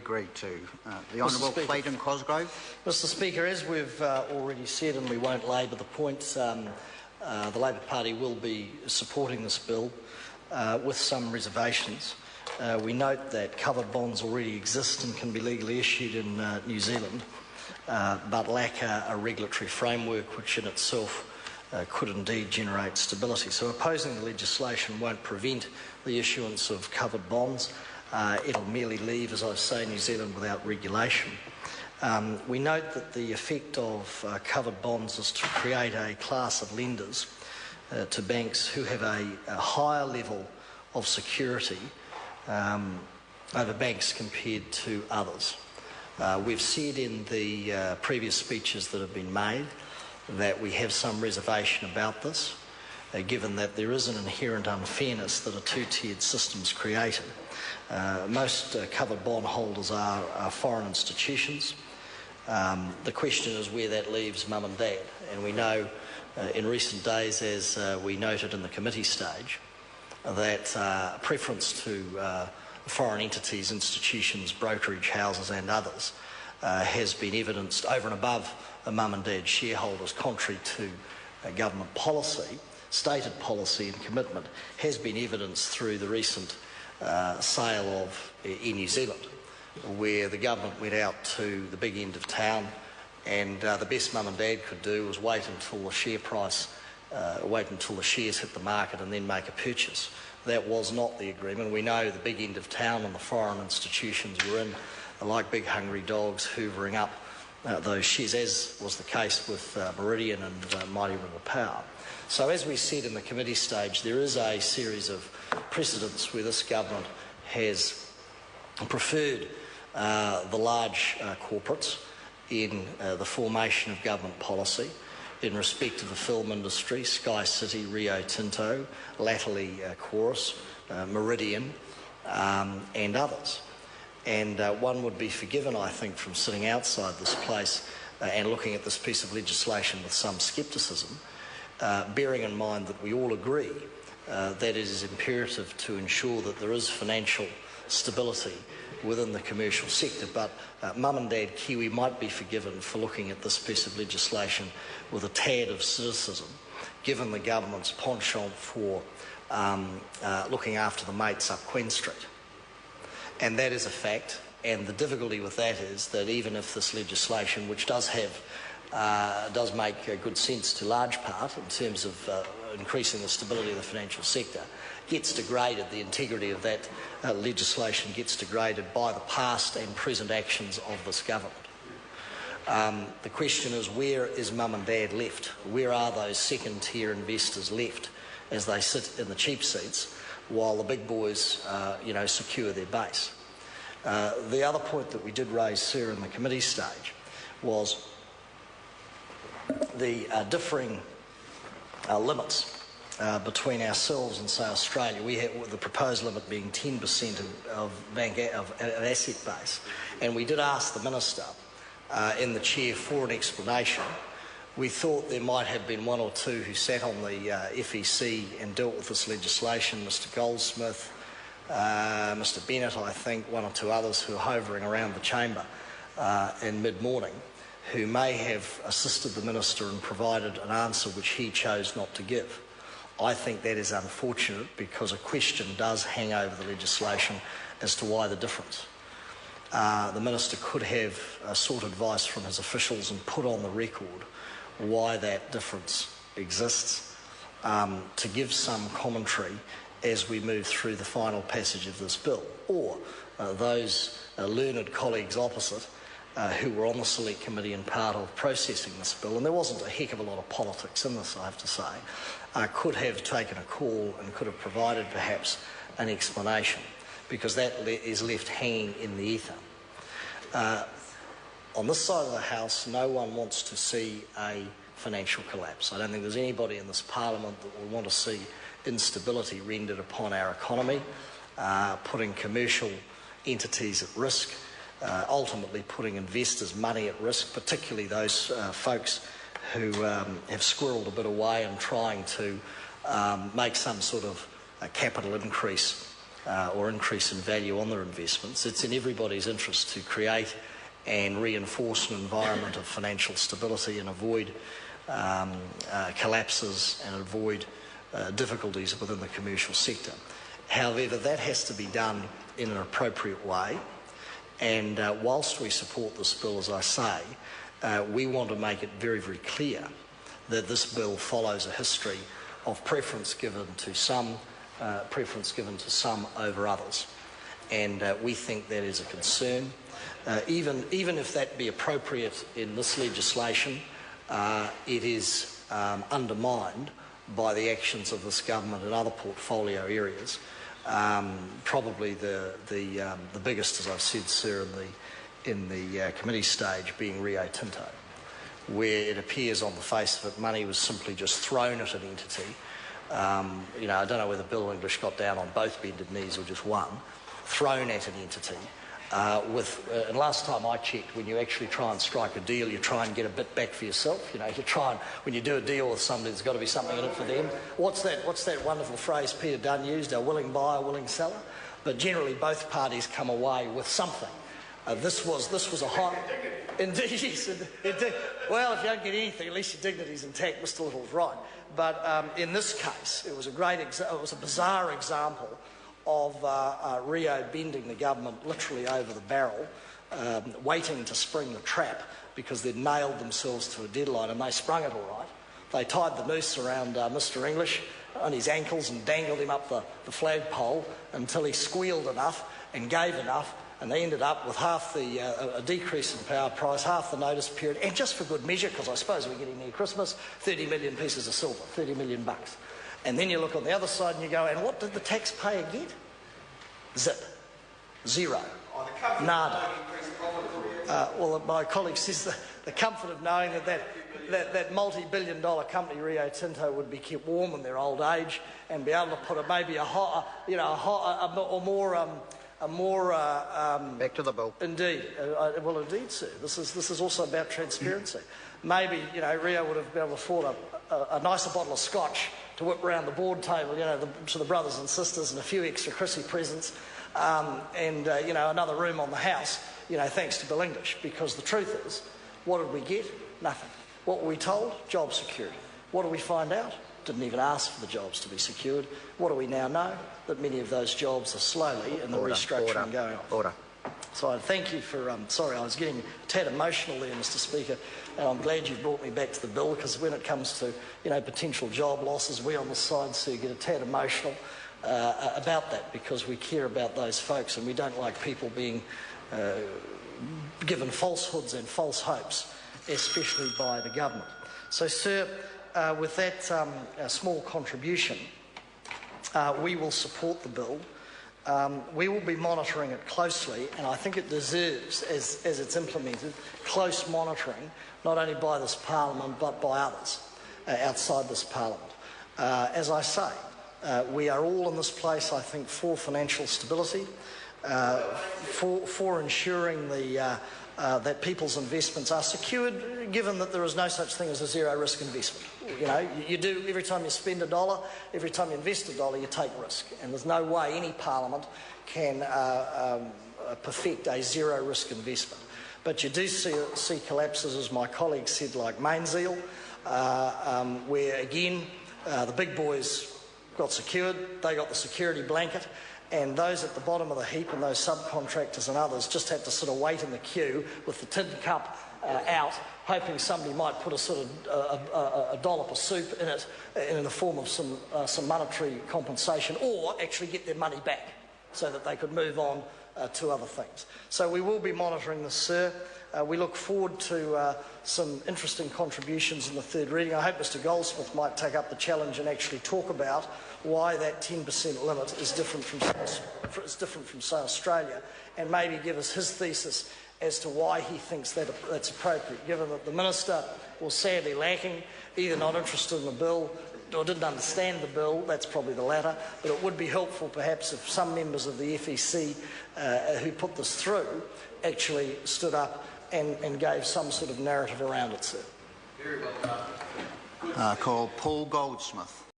agreed to. The Honourable Clayton Cosgrove. Mr Speaker, as we've already said, and we won't labour the point, the Labor Party will be supporting this bill with some reservations. We note that covered bonds already exist and can be legally issued in New Zealand, but lack a regulatory framework which in itself could indeed generate stability. So opposing the legislation won't prevent the issuance of covered bonds. It'll merely leave, as I say, New Zealand without regulation. We note that the effect of covered bonds is to create a class of lenders to banks who have a higher level of security over banks compared to others. We've said in the previous speeches that have been made that we have some reservation about this, given that there is an inherent unfairness that a two-tiered system is created. Most covered bond holders are foreign institutions. The question is where that leaves mum and dad, and we know in recent days, as we noted in the committee stage, that preference to foreign entities, institutions, brokerage houses and others has been evidenced over and above mum and dad shareholders, contrary to government policy, stated policy and commitment, has been evidenced through the recent sale of Air New Zealand, where the government went out to the big end of town and the best mum and dad could do was wait until the share price, wait until the shares hit the market and then make a purchase. That was not the agreement. We know the big end of town and the foreign institutions were in like big hungry dogs hoovering up those shares, as was the case with Meridian and Mighty River Power. So as we said in the committee stage, there is a series of precedents where this government has preferred the large corporates in the formation of government policy in respect of the film industry, Sky City, Rio Tinto, latterly Chorus, Meridian and others. And one would be forgiven, I think, from sitting outside this place and looking at this piece of legislation with some scepticism, bearing in mind that we all agree that it is imperative to ensure that there is financial stability within the commercial sector. But mum and dad Kiwi might be forgiven for looking at this piece of legislation with a tad of cynicism, given the government's penchant for looking after the mates up Queen Street. And that is a fact, and the difficulty with that is that even if this legislation, which does make good sense to large part in terms of increasing the stability of the financial sector, gets degraded, the integrity of that legislation gets degraded by the past and present actions of this government. The question is, where is mum and dad left? Where are those second-tier investors left as they sit in the cheap seats while the big boys, secure their base? The other point that we did raise, sir, in the committee stage was the differing limits between ourselves and, say, Australia. We have the proposed limit being 10% of asset base, and we did ask the Minister in the chair for an explanation. We thought there might have been one or two who sat on the FEC and dealt with this legislation, Mr Goldsmith, Mr Bennett, I think, one or two others who are hovering around the chamber in mid-morning, who may have assisted the Minister and provided an answer which he chose not to give. I think that is unfortunate because a question does hang over the legislation as to why the difference. The Minister could have sought advice from his officials and put on the record why that difference exists, to give some commentary as we move through the final passage of this bill, or those learned colleagues opposite who were on the select committee and part of processing this bill, and there wasn't a heck of a lot of politics in this, I have to say, could have taken a call and could have provided perhaps an explanation, because that is left hanging in the ether. On this side of the House, no one wants to see a financial collapse. I don't think there's anybody in this Parliament that will want to see instability rendered upon our economy, putting commercial entities at risk, ultimately putting investors' money at risk, particularly those folks who have squirreled a bit away and trying to make some sort of capital increase or increase in value on their investments. It's in everybody's interest to create and reinforce an environment of financial stability and avoid collapses and avoid difficulties within the commercial sector. However, that has to be done in an appropriate way, and whilst we support this bill, as I say, we want to make it very, very clear that this bill follows a history of preference given to some over others, and we think that is a concern. Even if that be appropriate in this legislation, it is undermined by the actions of this government in other portfolio areas. Probably the biggest, as I've said, sir, in the committee stage, being Rio Tinto, where it appears on the face of it money was simply just thrown at an entity. You know, I don't know whether Bill English got down on both bended knees or just one, thrown at an entity. And last time I checked, when you actually try and strike a deal, you try and get a bit back for yourself. You know, you try and, when you do a deal with somebody, there's got to be something in it for them. What's that wonderful phrase Peter Dunn used, a willing buyer, willing seller? But generally both parties come away with something. This was a hot... Indeed, yes, indeed. Well, if you don't get anything, at least your dignity's intact. Mr. Little's right. But in this case, it was a bizarre example of Rio bending the government literally over the barrel, waiting to spring the trap because they'd nailed themselves to a deadline, and they sprung it all right. They tied the noose around Mr. English on his ankles and dangled him up the flagpole until he squealed enough and gave enough, and they ended up with half a decrease in power price, half the notice period, and just for good measure, because I suppose we're getting near Christmas, 30 million pieces of silver, 30 million bucks. And then you look on the other side and you go, and what did the taxpayer get? Zip. Zero. Nada. Well, my colleague says the comfort of knowing that multi-billion-dollar company Rio Tinto would be kept warm in their old age and be able to put back to the bill. Indeed, well, indeed, sir. This is also about transparency. Maybe Rio would have been able to afford a nicer bottle of scotch to whip around the board table, to the brothers and sisters, and a few extra Chrissy presents, and another room on the house, thanks to Bill English. Because the truth is, what did we get? Nothing. What were we told? Job security. What did we find out? Didn't even ask for the jobs to be secured. What do we now know? That many of those jobs are slowly in the restructuring going on. Order. So I thank you for, sorry, I was getting a tad emotional there, Mr. Speaker, and I'm glad you brought me back to the bill, because when it comes to, potential job losses, we on the side, sir, get a tad emotional about that, because we care about those folks and we don't like people being given falsehoods and false hopes, especially by the government. So, sir, with that small contribution, we will support the bill. We will be monitoring it closely, and I think it deserves, as it's implemented, close monitoring, not only by this Parliament but by others outside this Parliament. As I say, we are all in this place, I think, for financial stability, for ensuring that people's investments are secured, given that there is no such thing as a zero-risk investment. You do, every time you spend a dollar, every time you invest a dollar, you take risk. And there's no way any Parliament can perfect a zero-risk investment. But you do see collapses, as my colleague said, like Mainzeal, where, again, the big boys got secured, they got the security blanket, and those at the bottom of the heap and those subcontractors and others just had to sort of wait in the queue with the tin cup out, hoping somebody might put a sort of a dollop of soup in it in the form of some monetary compensation, or actually get their money back so that they could move on to other things. So we will be monitoring this, sir. We look forward to some interesting contributions in the third reading. I hope Mr Goldsmith might take up the challenge and actually talk about why that 10% limit is different from, say, Australia, and maybe give us his thesis as to why he thinks that's appropriate, given that the Minister was sadly lacking, either not interested in the bill or didn't understand the bill. That's probably the latter, but it would be helpful perhaps if some members of the FEC who put this through actually stood up and gave some sort of narrative around it, sir. Call Paul Goldsmith.